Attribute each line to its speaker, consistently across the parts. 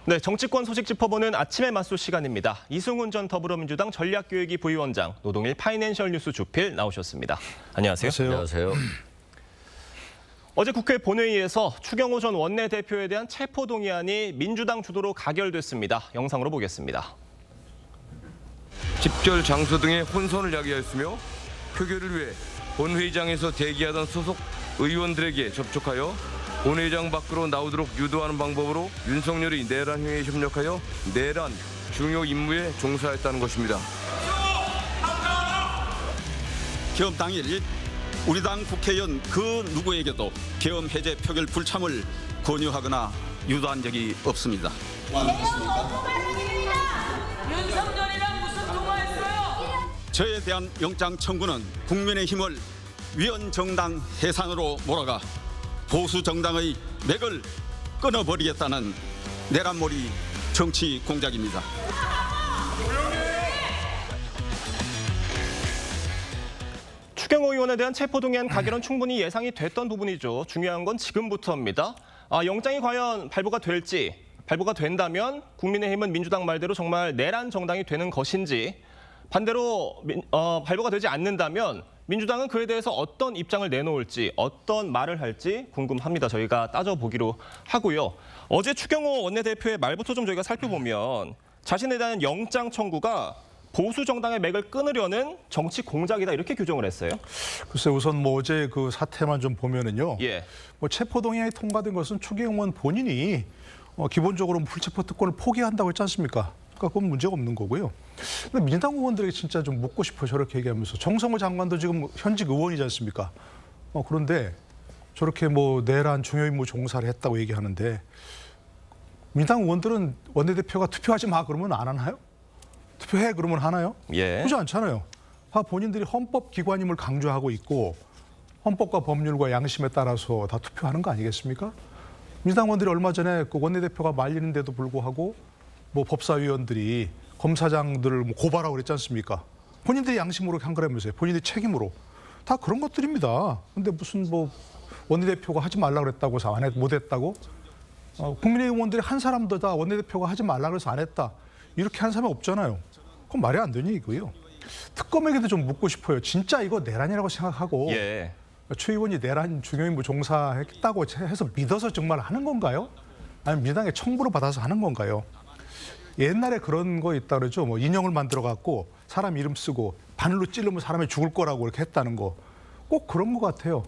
Speaker 1: 네, 정치권 소식 짚어보는 아침의 맞소 시간입니다. 이승훈 전 더불어민주당 전략교육위 부위원장, 노동일 파이낸셜 뉴스 주필 나오셨습니다. 안녕하세요.
Speaker 2: 안녕하세요.
Speaker 1: 어제 국회 본회의에서 추경호 전 원내대표에 대한 체포동의안이 민주당 주도로 가결됐습니다. 영상으로 보겠습니다.
Speaker 2: 집결 장소 등의 혼선을 야기하였으며 표결을 위해 본회의장에서 대기하던 소속 의원들에게 접촉하여 본회의장 밖으로 나오도록 유도하는 방법으로 윤석열이 내란 행위에 협력하여 내란 중요 임무에 종사했다는 것입니다.
Speaker 3: 계엄 당일 우리 당 국회의원 그 누구에게도 계엄 해제 표결 불참을 권유하거나 유도한 적이 없습니다.
Speaker 4: 윤석열이랑 무슨 통화했어요?
Speaker 3: 저에 대한 영장 청구는 국민의힘을 위헌정당 해산으로 몰아가 보수 정당의 맥을 끊어버리겠다는 내란몰이 정치 공작입니다.
Speaker 1: 추경호 의원에 대한 체포동의안 가결은 충분히 예상이 됐던 부분이죠. 중요한 건 지금부터입니다. 영장이 과연 발부가 될지, 발부가 된다면 국민의힘은 민주당 말대로 정말 내란 정당이 되는 것인지, 반대로 발부가 되지 않는다면 민주당은 그에 대해서 어떤 입장을 내놓을지, 어떤 말을 할지 궁금합니다. 저희가 따져보기로 하고요. 어제 추경호 원내대표의 말부터 좀 저희가 살펴보면 자신에 대한 영장 청구가 보수 정당의 맥을 끊으려는 정치 공작이다 이렇게 규정을 했어요.
Speaker 5: 글쎄 우선 어제 그 사태만 좀 보면은요.
Speaker 1: 예.
Speaker 5: 체포동의안이 통과된 것은 추경호 의원 본인이 기본적으로 불체포 특권을 포기한다고 했지 않습니까? 그러니까 그건 문제가 없는 거고요. 근데 민주당 의원들에게 진짜 좀 묻고 싶어요. 저렇게 얘기하면서 정성호 장관도 지금 현직 의원이지 않습니까? 그런데 저렇게 내란 중요 임무 종사를 했다고 얘기하는데 민주당 의원들은 원내대표가 투표하지 마 그러면 안 하나요? 투표해 그러면 하나요?
Speaker 1: 예.
Speaker 5: 그렇지 않잖아요. 다 본인들이 헌법기관임을 강조하고 있고 헌법과 법률과 양심에 따라서 다 투표하는 거 아니겠습니까? 민주당 의원들이 얼마 전에 그 원내대표가 말리는데도 불구하고 법사위원들이 검사장들을 고발하고 그랬지 않습니까? 본인들이 양심으로 한 거라면서요. 본인들이 책임으로. 다 그런 것들입니다. 근데 무슨 원내대표가 하지 말라 그랬다고 해서 못했다고? 국민의힘 의원들이 한 사람도 다 원내대표가 하지 말라 그래서 안 했다. 이렇게 한 사람이 없잖아요. 그건 말이 안 되는 얘기고요. 특검에게도 좀 묻고 싶어요. 진짜 이거 내란이라고 생각하고
Speaker 1: 예.
Speaker 5: 최 의원이 내란 중요임무 종사했다고 해서 믿어서 정말 하는 건가요? 아니면 민주당의 청부를 받아서 하는 건가요? 옛날에 그런 거 있다 그러죠. 인형을 만들어 갖고 사람 이름 쓰고 바늘로 찌르면 사람이 죽을 거라고 이렇게 했다는 거. 꼭 그런 것 같아요.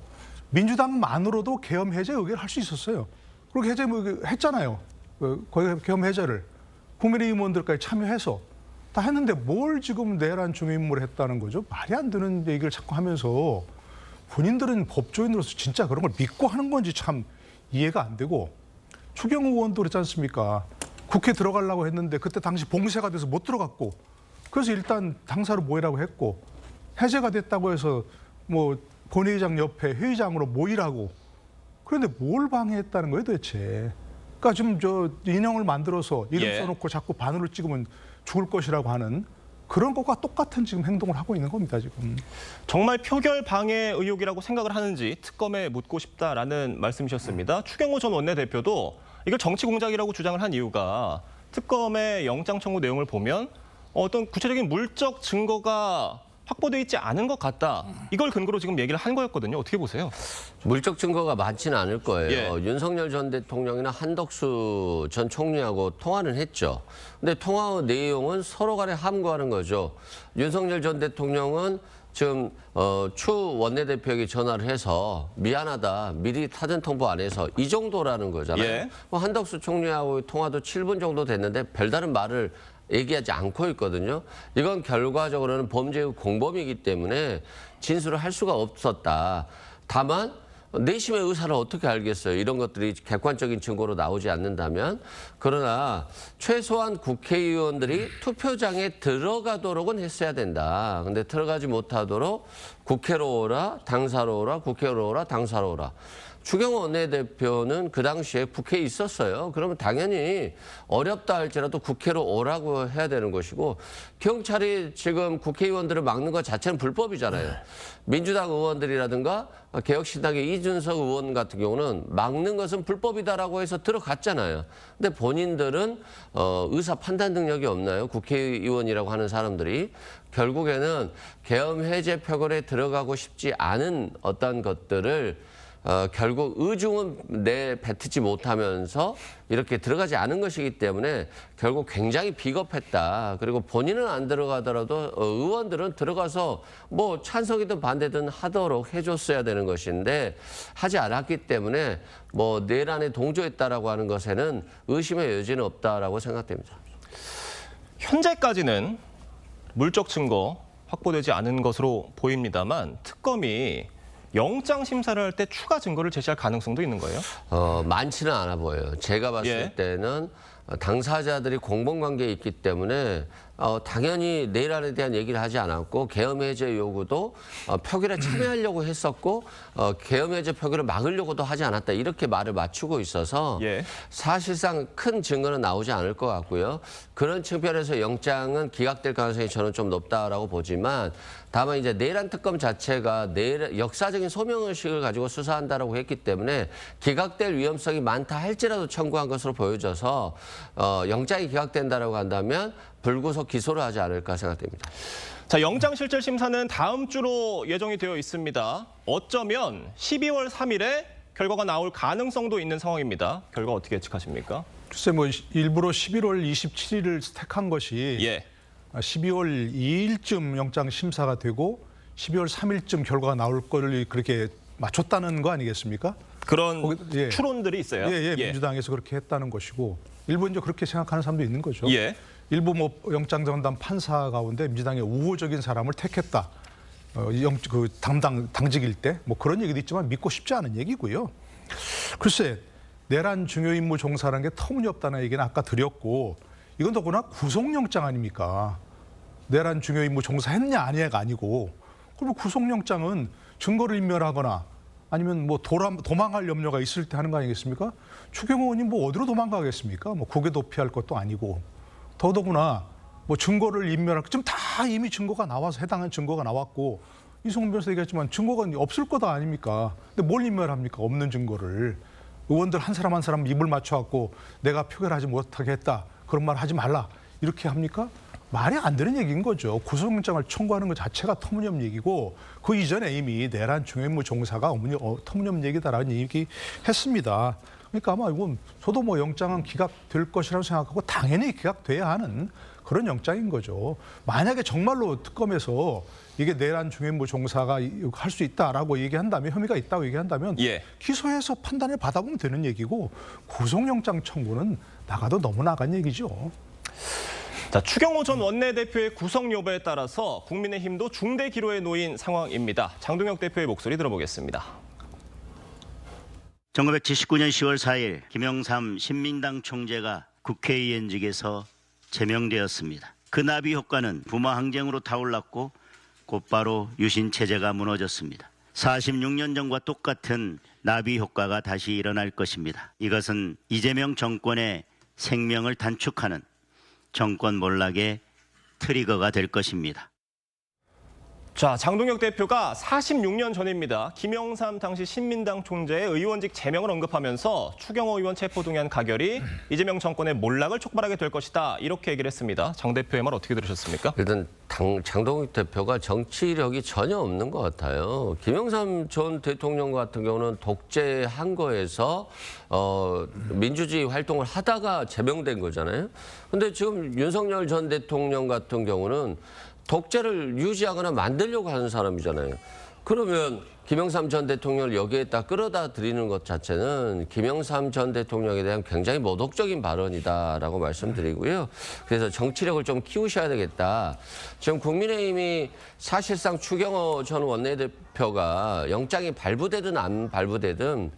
Speaker 5: 민주당만으로도 계엄 해제 의결을 할 수 있었어요. 그리고 해제 했잖아요. 거기 계엄 해제를. 국민의힘 의원들까지 참여해서 다 했는데 뭘 지금 내란 중요 임무를 했다는 거죠? 말이 안 되는 얘기를 자꾸 하면서 본인들은 법조인으로서 진짜 그런 걸 믿고 하는 건지 참 이해가 안 되고 추경호 의원도 그랬지 않습니까? 국회 들어가려고 했는데 그때 당시 봉쇄가 돼서 못 들어갔고 그래서 일단 당사로 모이라고 했고 해제가 됐다고 해서 본회의장 옆에 회의장으로 모이라고 그런데 뭘 방해했다는 거예요 도대체? 그러니까 지금 인형을 만들어서 이름 써놓고 자꾸 바늘을 찍으면 죽을 것이라고 하는 그런 것과 똑같은 지금 행동을 하고 있는 겁니다 지금.
Speaker 1: 정말 표결 방해 의혹이라고 생각을 하는지 특검에 묻고 싶다라는 말씀이셨습니다. 추경호 전 원내대표도 이걸 정치 공작이라고 주장을 한 이유가 특검의 영장 청구 내용을 보면 어떤 구체적인 물적 증거가 확보돼 있지 않은 것 같다. 이걸 근거로 지금 얘기를 한 거였거든요. 어떻게 보세요?
Speaker 2: 물적 증거가 많지는 않을 거예요.
Speaker 1: 예.
Speaker 2: 윤석열 전 대통령이나 한덕수 전 총리하고 통화는 했죠. 근데 통화 내용은 서로 간에 함구하는 거죠. 윤석열 전 대통령은 지금 추 원내대표에게 전화를 해서 미안하다. 미리 사전 통보 안 해서 이 정도라는 거잖아요.
Speaker 1: 예.
Speaker 2: 한덕수 총리하고 통화도 7분 정도 됐는데 별다른 말을 얘기하지 않고 있거든요. 이건 결과적으로는 범죄의 공범이기 때문에 진술을 할 수가 없었다. 다만 내심의 의사를 어떻게 알겠어요. 이런 것들이 객관적인 증거로 나오지 않는다면. 그러나 최소한 국회의원들이 투표장에 들어가도록은 했어야 된다. 근데 들어가지 못하도록 국회로 오라, 당사로 오라, 국회로 오라, 당사로 오라. 추경호 원내대표는 그 당시에 국회에 있었어요. 그러면 당연히 어렵다 할지라도 국회로 오라고 해야 되는 것이고 경찰이 지금 국회의원들을 막는 것 자체는 불법이잖아요. 민주당 의원들이라든가 개혁신당의 이준석 의원 같은 경우는 막는 것은 불법이다라고 해서 들어갔잖아요. 근데 본인들은 의사 판단 능력이 없나요? 국회의원이라고 하는 사람들이. 결국에는 계엄 해제 표결에 들어가고 싶지 않은 어떤 것들을 결국 의중은 내뱉지 못하면서 이렇게 들어가지 않은 것이기 때문에 결국 굉장히 비겁했다. 그리고 본인은 안 들어가더라도 의원들은 들어가서 뭐 찬성이든 반대든 하도록 해줬어야 되는 것인데 하지 않았기 때문에 뭐 내란에 동조했다라고 하는 것에는 의심의 여지는 없다라고 생각됩니다.
Speaker 1: 현재까지는 물적 증거 확보되지 않은 것으로 보입니다만 특검이 영장 심사를 할 때 추가 증거를 제시할 가능성도 있는 거예요?
Speaker 2: 많지는 않아 보여요. 제가 봤을
Speaker 1: 예.
Speaker 2: 때는 당사자들이 공범관계에 있기 때문에 당연히 내란에 대한 얘기를 하지 않았고 계엄 해제 요구도 표결에 참여하려고 했었고 계엄 해제 표결을 막으려고도 하지 않았다. 이렇게 말을 맞추고 있어서
Speaker 1: 예.
Speaker 2: 사실상 큰 증거는 나오지 않을 것 같고요. 그런 측면에서 영장은 기각될 가능성이 저는 좀 높다라고 보지만 다만 이제 내란 특검 자체가 역사적인 소명의식을 가지고 수사한다라고 했기 때문에 기각될 위험성이 많다 할지라도 청구한 것으로 보여져서 영장이 기각된다라고 한다면 불구속 기소를 하지 않을까 생각됩니다.
Speaker 1: 자, 영장 실질 심사는 다음 주로 예정이 되어 있습니다. 어쩌면 12월 3일에 결과가 나올 가능성도 있는 상황입니다. 결과 어떻게 예측하십니까?
Speaker 5: 글쎄 뭐 일부러 11월 27일을 택한 것이
Speaker 1: 예.
Speaker 5: 12월 2일쯤 영장 심사가 되고 12월 3일쯤 결과가 나올 거를 그렇게 맞췄다는 거 아니겠습니까?
Speaker 1: 그런
Speaker 5: 예.
Speaker 1: 추론들이 있어요.
Speaker 5: 예, 민주당에서 그렇게 했다는 것이고 일부 이제 그렇게 생각하는 사람도 있는 거죠.
Speaker 1: 예.
Speaker 5: 일부 뭐 영장 전담 판사 가운데 민주당의 우호적인 사람을 택했다. 당직일 때 뭐 그런 얘기도 있지만 믿고 싶지 않은 얘기고요. 글쎄 내란 중요임무 종사라는 게 터무니없다는 얘기는 아까 드렸고 이건 더구나 구속영장 아닙니까? 내란 중요임무 종사했냐 아니냐가 아니고 그럼 구속영장은 증거를 인멸하거나 아니면 뭐 도망할 염려가 있을 때 하는 거 아니겠습니까? 추경호 의원님 뭐 어디로 도망가겠습니까? 뭐 고개 도피할 것도 아니고 더더구나 뭐 증거를 인멸할 지금 다 이미 증거가 나와서 해당한 증거가 나왔고 이승훈 변호사 얘기했지만 증거가 없을 거다 아닙니까? 근데 뭘 인멸합니까? 없는 증거를 의원들 한 사람 한 사람 입을 맞춰갖고 내가 표결하지 못하게 했다 그런 말 하지 말라 이렇게 합니까? 말이 안 되는 얘기인 거죠. 구속영장을 청구하는 것 자체가 터무니없는 얘기고 그 이전에 이미 내란 중요임무 종사가 터무니없는 얘기다라는 얘기 했습니다. 그러니까 아마 이건 저도 뭐 영장은 기각될 것이라고 생각하고 당연히 기각돼야 하는 그런 영장인 거죠. 만약에 정말로 특검에서 이게 내란 중요임무 종사가 할 수 있다라고 얘기한다면 혐의가 있다고 얘기한다면
Speaker 1: 예.
Speaker 5: 기소해서 판단을 받아보면 되는 얘기고 구속영장 청구는 나가도 너무 나간 얘기죠.
Speaker 1: 자, 추경호 전 원내대표의 구속 여부에 따라서 국민의힘도 중대 기로에 놓인 상황입니다. 장동혁 대표의 목소리 들어보겠습니다.
Speaker 6: 1979년 10월 4일 김영삼 신민당 총재가 국회의원직에서 제명되었습니다. 그 나비 효과는 부마 항쟁으로 타올랐고 곧바로 유신 체제가 무너졌습니다. 46년 전과 똑같은 나비 효과가 다시 일어날 것입니다. 이것은 이재명 정권의 생명을 단축하는 정권 몰락의 트리거가 될 것입니다.
Speaker 1: 자, 장동혁 대표가 46년 전입니다. 김영삼 당시 신민당 총재의 의원직 제명을 언급하면서 추경호 의원 체포동의안 가결이 이재명 정권의 몰락을 촉발하게 될 것이다. 이렇게 얘기를 했습니다. 장 대표의 말 어떻게 들으셨습니까?
Speaker 2: 일단 장동혁 대표가 정치력이 전혀 없는 것 같아요. 김영삼 전 대통령 같은 경우는 독재한 거에서 민주주의 활동을 하다가 제명된 거잖아요. 근데 지금 윤석열 전 대통령 같은 경우는 독재를 유지하거나 만들려고 하는 사람이잖아요. 그러면 김영삼 전 대통령을 여기에다 끌어다 드리는 것 자체는 김영삼 전 대통령에 대한 굉장히 모독적인 발언이다라고 말씀드리고요. 그래서 정치력을 좀 키우셔야 되겠다. 지금 국민의힘이 사실상 추경호 전 원내대표가 영장이 발부되든 안 발부되든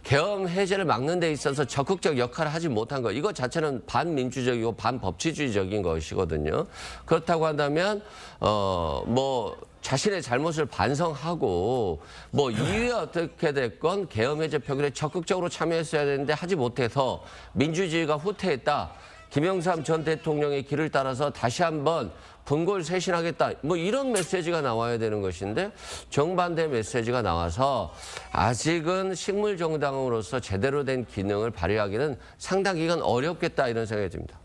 Speaker 2: 계엄 해제를 막는 데 있어서 적극적 역할을 하지 못한 것, 이것 자체는 반민주적이고 반법치주의적인 것이거든요. 그렇다고 한다면 뭐 자신의 잘못을 반성하고 뭐 이후에 어떻게 됐건 계엄 해제 표결에 적극적으로 참여했어야 되는데 하지 못해서 민주주의가 후퇴했다. 김영삼 전 대통령의 길을 따라서 다시 한번 분골 쇄신하겠다. 뭐 이런 메시지가 나와야 되는 것인데 정반대 메시지가 나와서 아직은 식물정당으로서 제대로 된 기능을 발휘하기는 상당히 기간 어렵겠다 이런 생각이 듭니다.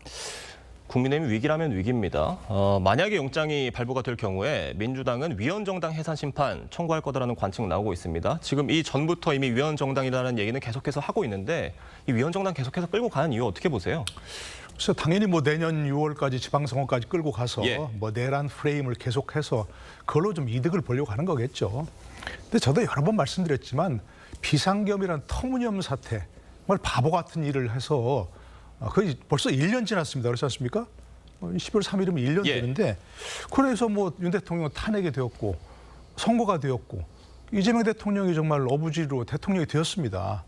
Speaker 1: 국민의힘 위기라면 위기입니다. 만약에 영장이 발부가 될 경우에 민주당은 위헌정당 해산 심판 청구할 거다라는 관측 나오고 있습니다. 지금 이 전부터 이미 위헌정당이라는 얘기는 계속해서 하고 있는데 이 위헌정당 계속해서 끌고 가는 이유 어떻게 보세요?
Speaker 5: 그래서 당연히 뭐 내년 6월까지 지방선거까지 끌고 가서
Speaker 1: 예.
Speaker 5: 뭐 내란 프레임을 계속해서 그걸로 좀 이득을 보려고 하는 거겠죠. 근데 저도 여러 번 말씀드렸지만 비상계엄이라는 터무니없는 사태, 정말 바보 같은 일을 해서 거의 벌써 1년 지났습니다. 그렇지 않습니까? 12월 3일이면 1년
Speaker 1: 예.
Speaker 5: 되는데 그래서 뭐 윤 대통령 탄핵이 되었고 선거가 되었고 이재명 대통령이 정말 어부지로 대통령이 되었습니다.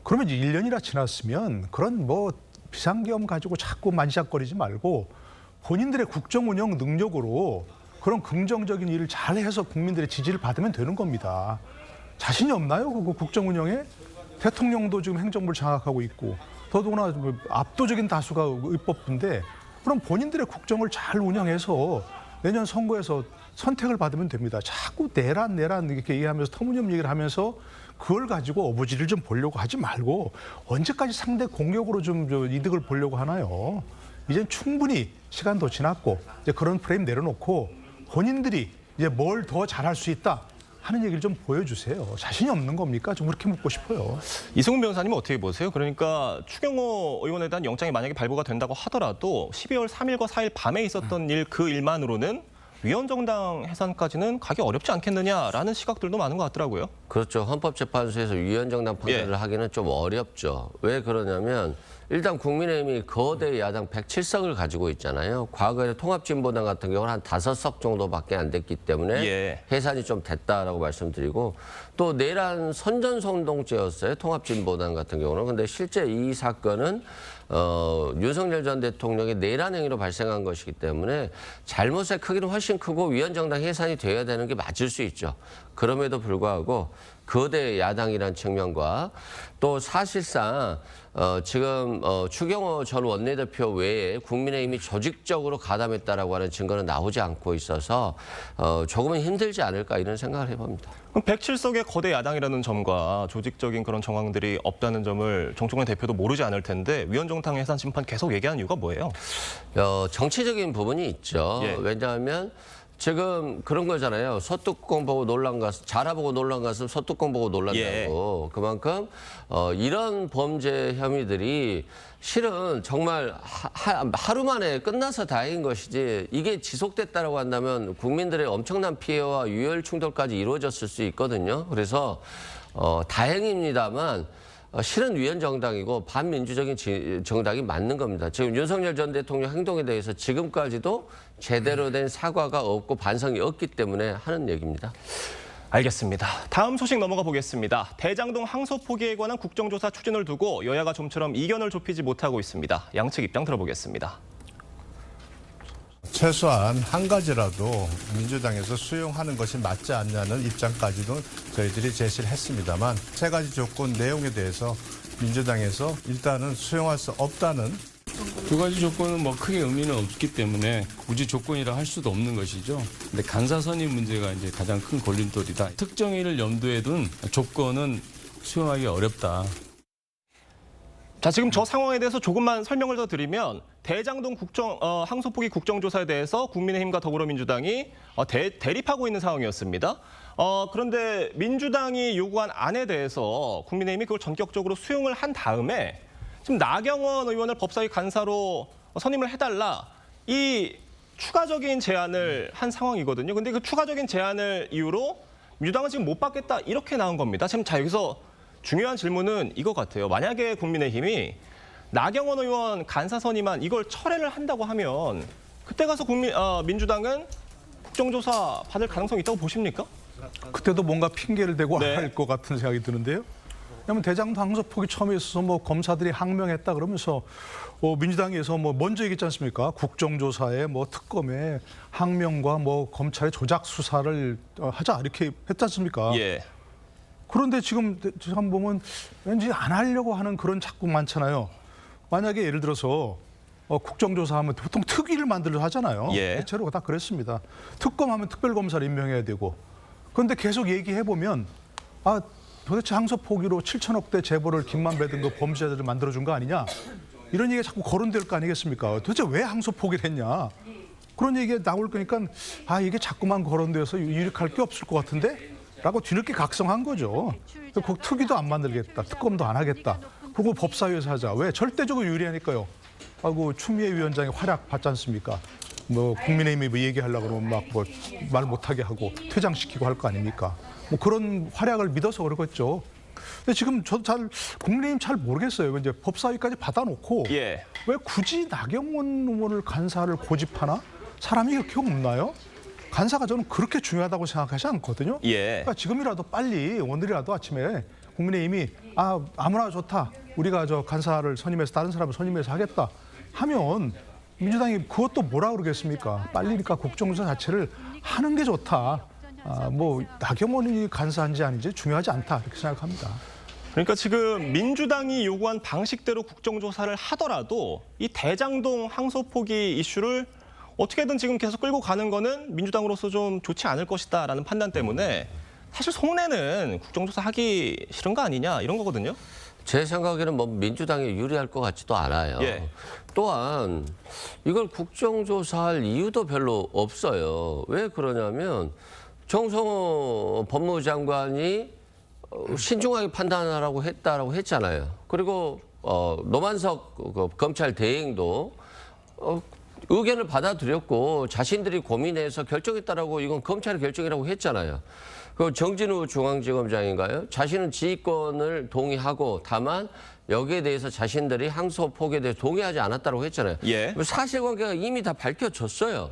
Speaker 5: 그러면 이제 1년이나 지났으면 그런 뭐 비상계엄 가지고 자꾸 만지작거리지 말고 본인들의 국정 운영 능력으로 그런 긍정적인 일을 잘해서 국민들의 지지를 받으면 되는 겁니다. 자신이 없나요? 그 국정 운영에? 대통령도 지금 행정부를 장악하고 있고 더더구나 압도적인 다수가 입법부인데 그럼 본인들의 국정을 잘 운영해서 내년 선거에서 선택을 받으면 됩니다. 자꾸 내란 이렇게 얘기하면서 터무니없는 얘기를 하면서 그걸 가지고 어부지를 좀 보려고 하지 말고 언제까지 상대 공격으로 좀 이득을 보려고 하나요? 이젠 충분히 시간도 지났고 이제 그런 프레임 내려놓고 본인들이 이제 뭘 더 잘할 수 있다 하는 얘기를 좀 보여주세요. 자신이 없는 겁니까? 좀 그렇게 묻고 싶어요.
Speaker 1: 이승훈 변호사님은 어떻게 보세요? 그러니까 추경호 의원에 대한 영장이 만약에 발부가 된다고 하더라도 12월 3일과 4일 밤에 있었던 일 그 일만으로는 위헌정당 해산까지는 가기 어렵지 않겠느냐라는 시각들도 많은 것 같더라고요.
Speaker 2: 그렇죠. 헌법재판소에서 위헌정당 판결을 하기는 좀 어렵죠. 왜 그러냐면 일단 국민의힘이 거대 야당 107석을 가지고 있잖아요. 과거에 통합진보당 같은 경우는 한 5석 정도밖에 안 됐기 때문에
Speaker 1: 예.
Speaker 2: 해산이 좀 됐다라고 말씀드리고 또 내란 선전선동죄였어요. 통합진보당 같은 경우는. 근데 실제 이 사건은 윤석열 전 대통령의 내란 행위로 발생한 것이기 때문에 잘못의 크기는 훨씬 크고 위헌정당 해산이 되어야 되는 게 맞을 수 있죠. 그럼에도 불구하고 거대 야당이라는 측면과 또 사실상 지금 추경호 전 원내대표 외에 국민의힘이 조직적으로 가담했다라고 하는 증거는 나오지 않고 있어서 조금은 힘들지 않을까 이런 생각을 해봅니다.
Speaker 1: 그럼 107석의 거대 야당이라는 점과 조직적인 그런 정황들이 없다는 점을 정청래 대표도 모르지 않을 텐데 위헌정당 해산 심판 계속 얘기하는 이유가 뭐예요?
Speaker 2: 정치적인 부분이 있죠.
Speaker 1: 예.
Speaker 2: 왜냐하면 지금 그런 거잖아요. 서뚜껑 보고 놀란 가서 자라 보고 놀란 가서 서뚜껑 보고 놀란다고. 그만큼 이런 범죄 혐의들이 실은 정말 하루 만에 끝나서 다행인 것이지 이게 지속됐다라고 한다면 국민들의 엄청난 피해와 유혈 충돌까지 이루어졌을 수 있거든요. 그래서 다행입니다만 실은 위헌정당이고 반민주적인 정당이 맞는 겁니다. 지금 윤석열 전 대통령 행동에 대해서 지금까지도 제대로 된 사과가 없고 반성이 없기 때문에 하는 얘기입니다.
Speaker 1: 알겠습니다. 다음 소식 넘어가 보겠습니다. 대장동 항소 포기에 관한 국정조사 추진을 두고 여야가 좀처럼 이견을 좁히지 못하고 있습니다. 양측 입장 들어보겠습니다.
Speaker 7: 최소한 한 가지라도 민주당에서 수용하는 것이 맞지 않냐는 입장까지도 저희들이 제시를 했습니다만 3가지 조건 내용에 대해서 민주당에서 일단은 수용할 수 없다는
Speaker 8: 2가지 조건은 뭐 크게 의미는 없기 때문에 굳이 조건이라 할 수도 없는 것이죠. 근데 간사 선임 문제가 이제 가장 큰 걸림돌이다. 특정인을 염두에 둔 조건은 수용하기 어렵다.
Speaker 1: 자, 지금 저 상황에 대해서 조금만 설명을 더 드리면 대장동 항소 포기 국정조사에 대해서 국민의힘과 더불어민주당이 대립하고 있는 상황이었습니다. 그런데 민주당이 요구한 안에 대해서 국민의힘이 그걸 전격적으로 수용을 한 다음에 지금 나경원 의원을 법사위 간사로 선임을 해달라 이 추가적인 제안을 한 상황이거든요. 근데 그 추가적인 제안을 이유로 민주당은 지금 못 받겠다 이렇게 나온 겁니다. 지금 자 여기서 중요한 질문은 이거 같아요. 만약에 국민의힘이 나경원 의원 간사 선임안 이걸 철회를 한다고 하면 그때 가서 민주당은 국정조사 받을 가능성이 있다고 보십니까?
Speaker 5: 그때도 뭔가 핑계를 대고
Speaker 1: 네.
Speaker 5: 할 것 같은 생각이 드는데요. 왜냐하면 대장동 항소폭이 처음에 있어서 뭐 검사들이 항명했다 그러면서 민주당에서 뭐 먼저 얘기했지 않습니까? 국정조사에 뭐 특검에 항명과 뭐 검찰의 조작 수사를 하자 이렇게 했지 않습니까?
Speaker 1: 예.
Speaker 5: 그런데 지금 보면 왠지 안 하려고 하는 그런 자꾸 많잖아요. 만약에 예를 들어서 국정조사하면 보통 특위를 만들려 하잖아요.
Speaker 1: 예.
Speaker 5: 대체로 다 그랬습니다. 특검하면 특별검사를 임명해야 되고. 그런데 계속 얘기해보면 도대체 항소포기로 7천억대 재벌을 김만배 등 그 범죄자들을 만들어준 거 아니냐. 이런 얘기가 자꾸 거론될 거 아니겠습니까? 도대체 왜 항소포기를 했냐. 그런 얘기가 나올 거니까 이게 자꾸만 거론되어서 유력할 게 없을 것 같은데? 라고 뒤늦게 각성한 거죠. 그 특위도 안 만들겠다. 특검도 안 하겠다. 그리고 법사위에서 하자. 왜? 절대적으로 유리하니까요. 추미애 위원장의 활약 봤지 않습니까? 뭐 국민의힘이 뭐 얘기하려고 그러면 막 뭐 말 못하게 하고 퇴장시키고 할 거 아닙니까? 뭐 그런 활약을 믿어서 그러겠죠. 근데 지금 저도 국민의힘 잘 모르겠어요. 이제 법사위까지 받아놓고
Speaker 1: 예.
Speaker 5: 왜 굳이 나경원 의원을 간사를 고집하나? 사람이 그렇게 없나요? 간사가 저는 그렇게 중요하다고 생각하지 않거든요.
Speaker 1: 예.
Speaker 5: 그러니까 지금이라도 빨리 오늘이라도 아침에 국민의힘이 아무나 좋다. 우리가 저 간사를 선임해서 다른 사람을 선임해서 하겠다 하면 민주당이 그것도 뭐라 그러겠습니까? 빨리니까 국정조사 자체를 하는 게 좋다. 뭐 나경원이 간사한지 아닌지 중요하지 않다 이렇게 생각합니다.
Speaker 1: 그러니까 지금 민주당이 요구한 방식대로 국정조사를 하더라도 이 대장동 항소포기 이슈를 어떻게든 지금 계속 끌고 가는 거는 민주당으로서 좀 좋지 않을 것이다라는 판단 때문에 사실 속내는 국정조사 하기 싫은 거 아니냐 이런 거거든요.
Speaker 2: 제 생각에는 뭐 민주당이 유리할 것 같지도 않아요.
Speaker 1: 예.
Speaker 2: 또한 이걸 국정조사할 이유도 별로 없어요. 왜 그러냐면 정성호 법무장관이 신중하게 판단하라고 했잖아요. 그리고 노만석 검찰 대행도 의견을 받아들였고 자신들이 고민해서 결정했다라고 이건 검찰의 결정이라고 했잖아요. 그 정진우 중앙지검장인가요? 자신은 지휘권을 동의하고 다만 여기에 대해서 자신들이 항소 포기에 대해서 동의하지 않았다고 했잖아요.
Speaker 1: 예.
Speaker 2: 사실관계가 이미 다 밝혀졌어요.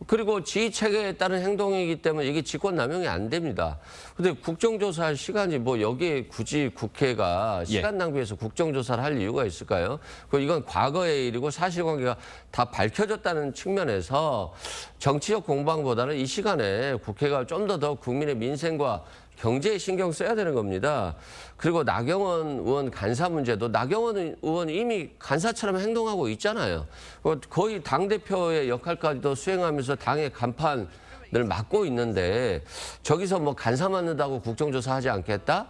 Speaker 2: 그리고 지휘 체계에 따른 행동이기 때문에 이게 직권남용이 안 됩니다. 근데 국정조사할 시간이 뭐 여기에 굳이 국회가 시간 낭비해서 국정조사를 할 이유가 있을까요? 이건 과거의 일이고 사실관계가 다 밝혀졌다는 측면에서 정치적 공방보다는 이 시간에 국회가 좀 더 국민의 민생과 경제에 신경 써야 되는 겁니다. 그리고 나경원 의원 간사 문제도 나경원 의원이 이미 간사처럼 행동하고 있잖아요. 거의 당대표의 역할까지도 수행하면서 당의 간판을 맡고 있는데 저기서 뭐 간사 맡는다고 국정조사 하지 않겠다?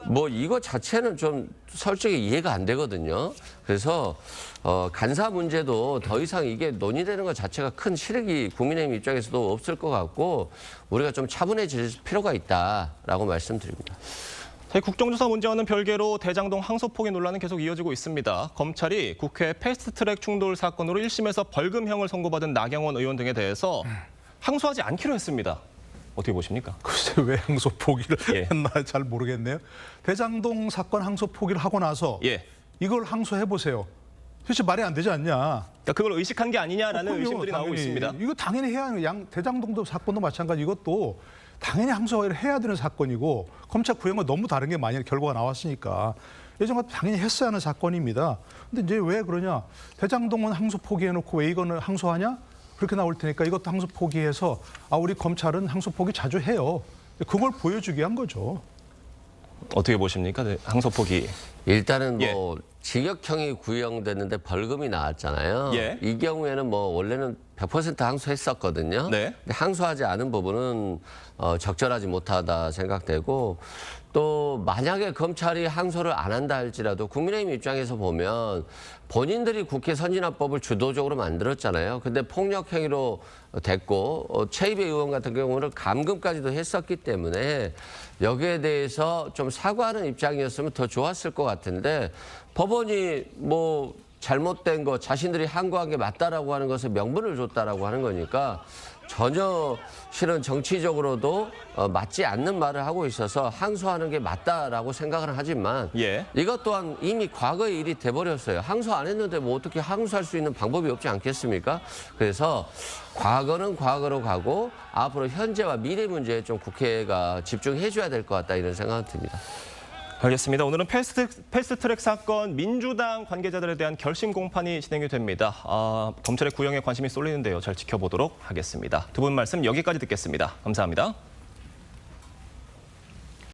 Speaker 2: 뭐 이거 자체는 좀 솔직히 이해가 안 되거든요. 그래서 간사 문제도 더 이상 이게 논의되는 것 자체가 큰 실익이 국민의힘 입장에서도 없을 것 같고 우리가 좀 차분해질 필요가 있다라고 말씀드립니다.
Speaker 1: 국정조사 문제와는 별개로 대장동 항소포기 논란은 계속 이어지고 있습니다. 검찰이 국회 패스트트랙 충돌 사건으로 1심에서 벌금형을 선고받은 나경원 의원 등에 대해서 항소하지 않기로 했습니다. 어떻게 보십니까?
Speaker 5: 글쎄 왜 항소 포기를 했나 잘 모르겠네요. 대장동 사건 항소 포기를 하고 나서 이걸 항소해 보세요. 사실 말이 안 되지 않냐.
Speaker 1: 그러니까 그걸 의식한 게 아니냐라는 의심들이 나오고 있습니다.
Speaker 5: 이거 당연히 해야 하는 대장동도 사건도 마찬가지 이것도 당연히 항소를 해야 되는 사건이고 검찰 구형과 너무 다른 게 만약 결과가 나왔으니까 예전과 당연히 했어야 하는 사건입니다. 근데 이제 왜 그러냐? 대장동은 항소 포기해놓고 왜 이거는 항소하냐? 그렇게 나올 테니까 이것도 항소 포기해서 우리 검찰은 항소 포기 자주 해요. 그걸 보여주기 위한 거죠.
Speaker 1: 어떻게 보십니까? 항소 포기.
Speaker 2: 일단은 뭐 징역형이 구형됐는데 벌금이 나왔잖아요. 이 경우에는 뭐 원래는 100% 항소했었거든요. 근데 항소하지 않은 부분은 적절하지 못하다 생각되고 또 만약에 검찰이 항소를 안 한다 할지라도 국민의힘 입장에서 보면 본인들이 국회 선진화법을 주도적으로 만들었잖아요. 근데 폭력 행위로 됐고 최이배 의원 같은 경우는 감금까지도 했었기 때문에 여기에 대해서 좀 사과하는 입장이었으면 더 좋았을 것 같은데 법원이 뭐 잘못된 거 자신들이 항고한 게 맞다라고 하는 것에 명분을 줬다라고 하는 거니까 전혀 실은 정치적으로도 맞지 않는 말을 하고 있어서 항소하는 게 맞다라고 생각을 하지만 이것 또한 이미 과거의 일이 돼버렸어요. 항소 안 했는데 뭐 어떻게 항소할 수 있는 방법이 없지 않겠습니까? 그래서 과거는 과거로 가고 앞으로 현재와 미래 문제에 좀 국회가 집중해 줘야 될 것 같다 이런 생각이 듭니다.
Speaker 1: 알겠습니다. 오늘은 패스트트랙 사건 민주당 관계자들에 대한 결심 공판이 진행이 됩니다. 검찰의 구형에 관심이 쏠리는데요. 잘 지켜보도록 하겠습니다. 두 분 말씀 여기까지 듣겠습니다. 감사합니다.